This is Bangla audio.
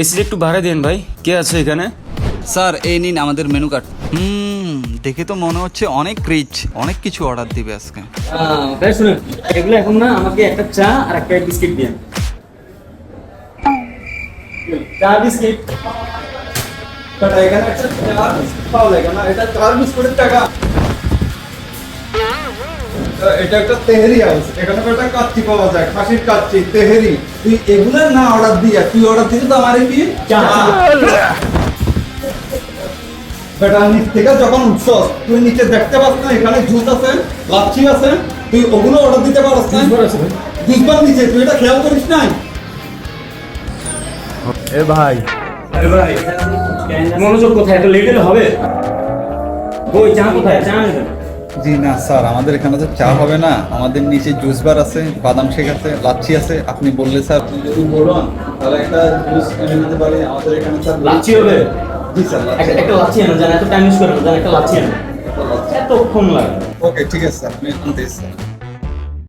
এসিটা একটু ভাড়া দেন ভাই, কে আছে এখানে? স্যার এই নিন আমাদের মেনু কার্ড। দেখে তো মনে হচ্ছে অনেক রিচ, অনেক কিছু অর্ডার দিবে আজকে। ভাই শুনুন, এগুলো এখন না আমাকে একটা চা আর একটা বিস্কিট দিন। চা বিস্কিট টাকা এখানে একটা চার বিস্কুট পাওয়া যায় না, এটা 4 বিস্কুটের টাকা। এটা একটা তেহেরি হাউস, এখানে একটা কাচ্চি পাওয়া যায়, খাসির কাচ্চি, তেহেরি। তুই এগুলো না অর্ডার দিয়া, তুই অর্ডার দিতে তো আমারে কি চা। বেটা নিচ থেকে যখন উঠছস তুই নিচে দেখতে পাস না এখানে জুস আছে, লাচ্ছি আছে, তুই ওগুলো অর্ডার দিতে পারস না? জুসবার নিচে তুই এটা খেয়াল করিস নাই? এ ভাই, মনোযোগ কোথায়? এত লেট হলে হবে? ওই চা কোথায়? চা নেবেন? জি না স্যার, আমাদের এখানে তো চা হবে না, আমাদের নিচে জুস বার আছে, বাদাম শেক আছে, লাচ্ছি আছে। আপনি বললে স্যার যদি বলুন তাহলে একটা জুস এনে দিতে পারি। আমাদের এখানে স্যার লাচ্ছি হবে? জি স্যার, একটা লাচ্ছি আনো, জান এত টাইম ইউজ করেন, জান একটা লাচ্ছি আনো। এতক্ষণ লাগে? ওকে ঠিক আছে স্যার, আপনি আনতে স্যার।